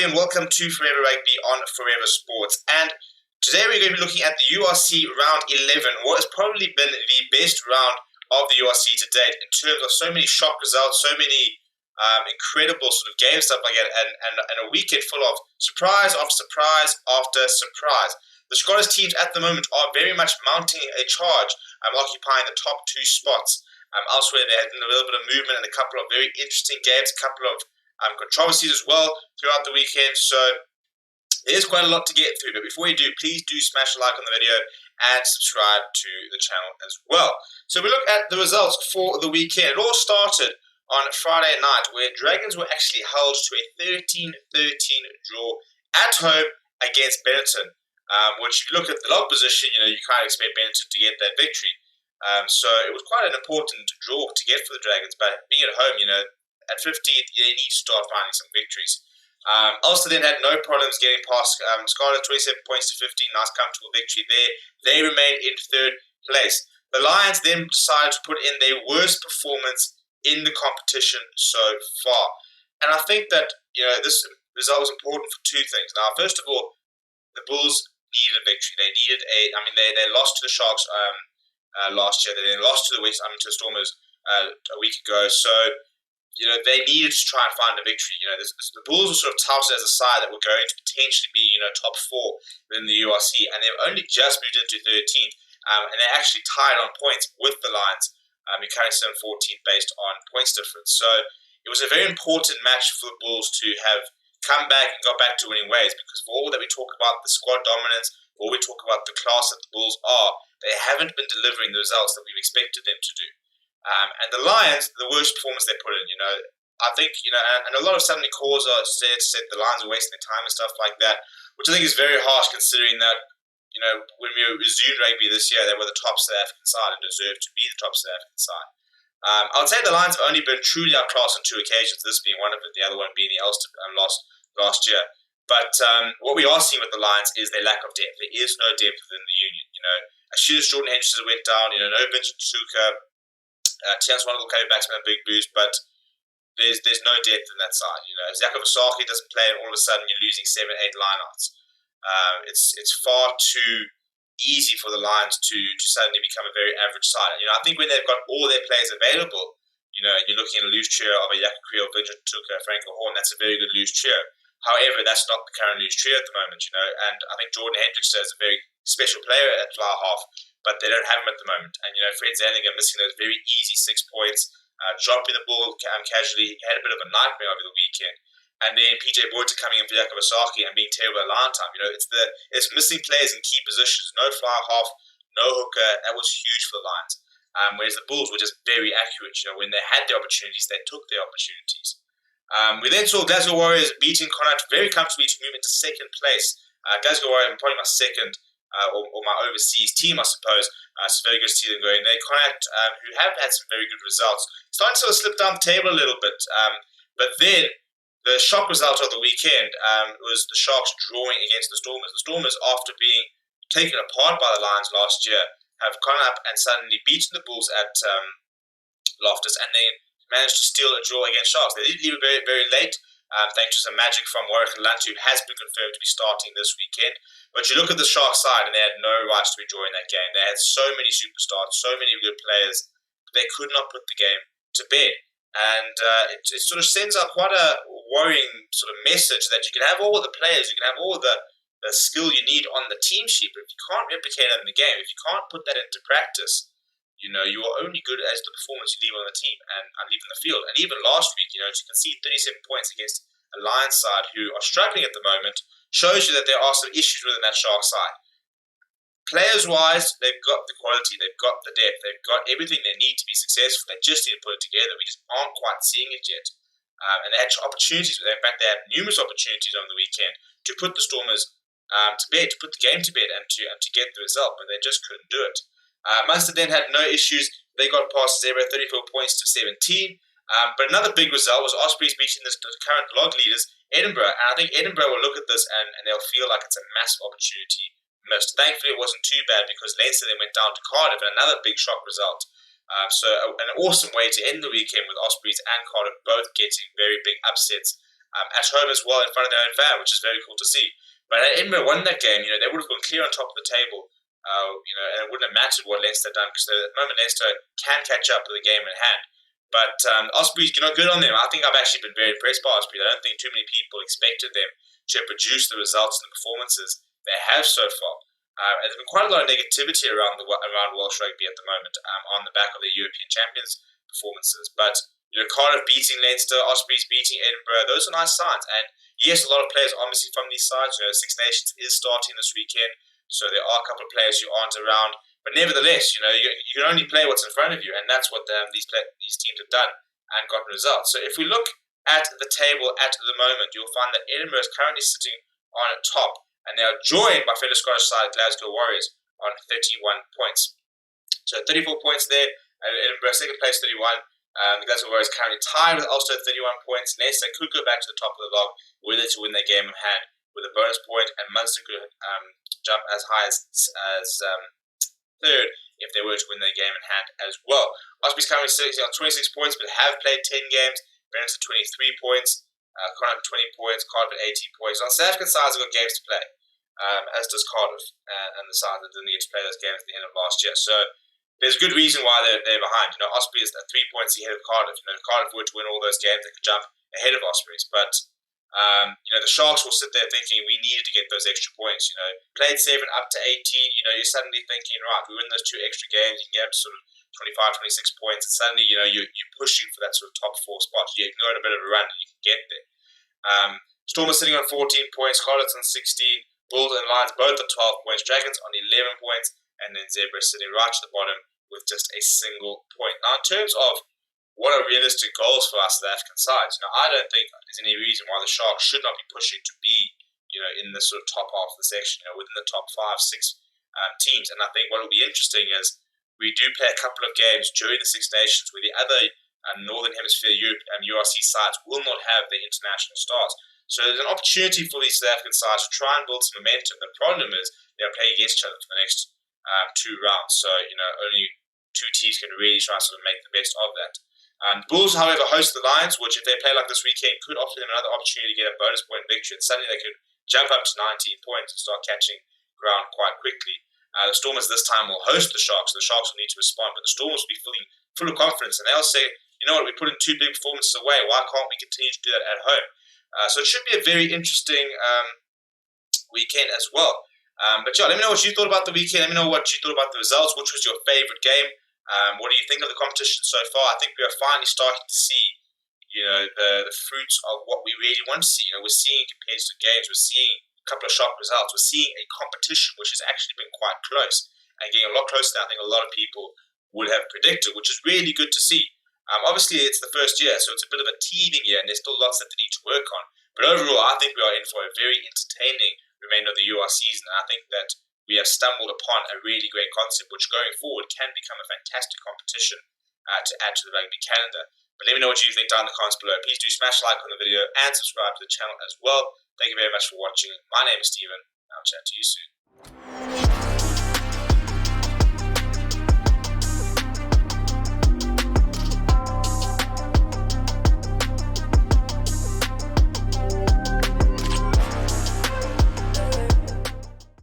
and welcome to Forever Rugby on Forever Sports. And today we're going to be looking at the URC round 11, what has probably been the best round of the URC to date in terms of so many shock results, so many incredible sort of game stuff like that, and a weekend full of surprise after surprise after surprise. The Scottish teams at the moment are very much mounting a charge, occupying the top two spots. Elsewhere, there has been a little bit of movement and a couple of very interesting games, a couple of controversies as well throughout the weekend. So there's quite a lot to get through. But before you do, please do smash a like on the video and subscribe to the channel as well. So we look at the results for the weekend. It all started on Friday night, where Dragons were actually held to a 13-13 draw at home against Benetton. Which, if you look at the log position, you can't expect Benetton to get that victory. So it was quite an important draw to get for the Dragons. But being at home, at 15th, they need to start finding some victories. Ulster then had no problems getting past Scarlet, 27 points to 15. Nice comfortable victory there. They remained in third place. The Lions then decided to put in their worst performance in the competition so far. And I think that this result was important for two things. Now, first of all, the Bulls needed a victory. They needed they lost to the Sharks last year. They then lost to the to the Stormers a week ago. So they needed to try and find a victory. The Bulls were sort of touted as a side that were going to potentially be, top four within the URC, and they've only just moved into 13th, and they're actually tied on points with the Lions. They're currently still in 14th based on points difference. So it was a very important match for the Bulls to have come back and got back to winning ways, because for all that we talk about the squad dominance, or we talk about the class that the Bulls are, they haven't been delivering the results that we've expected them to do. And the Lions, the worst performance they put in, I think, and a lot of suddenly calls are said the Lions are wasting their time and stuff like that, which I think is very harsh considering that, when we resumed rugby this year, they were the top South African side and deserved to be the top South African side. I would say the Lions have only been truly outclassed on two occasions, this being one of it, the other one being the Ulster loss last year. But what we are seeing with the Lions is their lack of depth. There is no depth within the union. As soon as Jordan Henderson went down, no Vincent Tuka, Tian Swanepoel coming back to a big boost, but there's no depth in that side. Zako Vasaki doesn't play, and all of a sudden you're losing 7-8 lineouts. It's far too easy for the Lions to suddenly become a very average side. I think when they've got all their players available, you're looking at a loose trio of a Yaka Kriel, Vincent Tuka, Franco Horn. That's a very good loose trio. However, that's not the current loose trio at the moment, and I think Jordan Hendrickson is a very special player at fly half, but they don't have him at the moment. And, Fred Zandinger missing those very easy 6 points, dropping the ball casually. He had a bit of a nightmare over the weekend. And then PJ Boyd coming in for Yaka Vasaki and being terrible at line time. It's missing players in key positions. No fly half, no hooker. That was huge for the Lions. Whereas the Bulls were just very accurate. When they had the opportunities, they took their opportunities. We then saw Glasgow Warriors beating Connacht very comfortably to move into second place. Glasgow Warriors, probably my second or my overseas team, I suppose. It's very good to see them going there. Connacht, who have had some very good results, starting to sort of slip down the table a little bit. But then the shock result of the weekend was the Sharks drawing against the Stormers. The Stormers, after being taken apart by the Lions last year, have gone up and suddenly beaten the Bulls at Loftus, and then managed to steal a draw against Sharks. They did leave it very, very late, thanks to some magic from Warwick Lunt, who has been confirmed to be starting this weekend. But you look at the Sharks side, and they had no rights to be drawing that game. They had so many superstars, so many good players, but they could not put the game to bed. And it sort of sends out quite a worrying sort of message that you can have all the players, you can have all the skill you need on the team sheet, but if you can't replicate that in the game, if you can't put that into practice, you are only good as the performance you leave on the team and leave on the field. And even last week, to concede 37 points against a Lions side who are struggling at the moment shows you that there are some issues within that Shark side. Players-wise, they've got the quality, they've got the depth, they've got everything they need to be successful. They just need to put it together. We just aren't quite seeing it yet. And they had opportunities. In fact, they had numerous opportunities on the weekend to put the Stormers to bed, to put the game to bed, and to get the result, but they just couldn't do it. Munster then had no issues. They got past 34 points to 17. But another big result was Ospreys beating the current log leaders, Edinburgh. And I think Edinburgh will look at this and they'll feel like it's a massive opportunity missed. Thankfully, it wasn't too bad because Leinster then went down to Cardiff, and another big shock result. So an awesome way to end the weekend with Ospreys and Cardiff both getting very big upsets at home as well in front of their own fan, which is very cool to see. But had Edinburgh won that game, they would have gone clear on top of the table. And it wouldn't have mattered what Leinster had done because at the moment Leinster can catch up with the game in hand. But Ospreys, good on them. I think I've actually been very impressed by Ospreys. I don't think too many people expected them to produce the results and the performances they have so far. And there's been quite a lot of negativity around Welsh rugby at the moment on the back of the European Champions performances. But Cardiff beating Leinster, Ospreys beating Edinburgh, those are nice signs. And yes, a lot of players obviously from these sides. Six Nations is starting this weekend, so there are a couple of players who aren't around. But nevertheless, you can only play what's in front of you, and that's what these teams have done and gotten results. So if we look at the table at the moment, you'll find that Edinburgh is currently sitting on top, and they are joined by fellow Scottish side Glasgow Warriors on 31 points. So 34 points there, and Edinburgh second place 31. The Glasgow Warriors currently tied with Ulster 31 points. Leicester could go back to the top of the log were they to win their game in hand with a bonus point, and Munster could jump as high as third if they were to win their game in hand as well. Ospreys currently sitting on 26 points but have played 10 games. Brennan's at 23 points, Connacht 20 points, Cardiff at 18 points. On South African sides have got games to play, as does Cardiff and the side that didn't get to play those games at the end of last year. So there's a good reason why they're behind. Ospreys are 3 points ahead of Cardiff. If Cardiff were to win all those games, they could jump ahead of Ospreys. But the Sharks will sit there thinking we needed to get those extra points. Played 7 up to 18. You're suddenly thinking, right, we win those 2 extra games, you can get up to sort of 25, 26 points, and suddenly you're pushing for that sort of top 4 spot. You can go on a bit of a run and you can get there. Storm are sitting on 14 points, Cardiff's on 16, Bulls and Lions both on 12 points, Dragons on 11 points, and then Zebra sitting right at the bottom with just a single point. Now, in terms of what are realistic goals for our South African sides, I don't think there's any reason why the Sharks should not be pushing to be, in the sort of top half of the section, within the top 5, 6 teams. And I think what will be interesting is we do play a couple of games during the Six Nations where the other Northern Hemisphere URC sides will not have their international stars. So there's an opportunity for these South African sides to try and build some momentum. The problem is they'll play against each other for the next 2 rounds. So, only 2 teams can really try and sort of make the best of that. Bulls, however, host the Lions, which if they play like this weekend, could offer them another opportunity to get a bonus point victory. And suddenly they could jump up to 19 points and start catching ground quite quickly. The Stormers this time will host the Sharks. The Sharks will need to respond, but the Stormers will be full of confidence. And they'll say, we put in 2 big performances away. Why can't we continue to do that at home? So it should be a very interesting weekend as well. But let me know what you thought about the weekend. Let me know what you thought about the results. Which was your favourite game? What do you think of the competition so far? I think we are finally starting to see, the fruits of what we really want to see. We're seeing competitive games. We're seeing a couple of sharp results. We're seeing a competition which has actually been quite close and getting a lot closer than I think a lot of people would have predicted, which is really good to see. Obviously, it's the first year, so it's a bit of a teething year, and there's still lots that they need to work on. But overall, I think we are in for a very entertaining remainder of the UR season. And I think that we have stumbled upon a really great concept, which going forward can become a fantastic competition to add to the rugby calendar. But let me know what you think down in the comments below. Please do smash like on the video and subscribe to the channel as well. Thank you very much for watching. My name is Steven. I'll chat to you soon.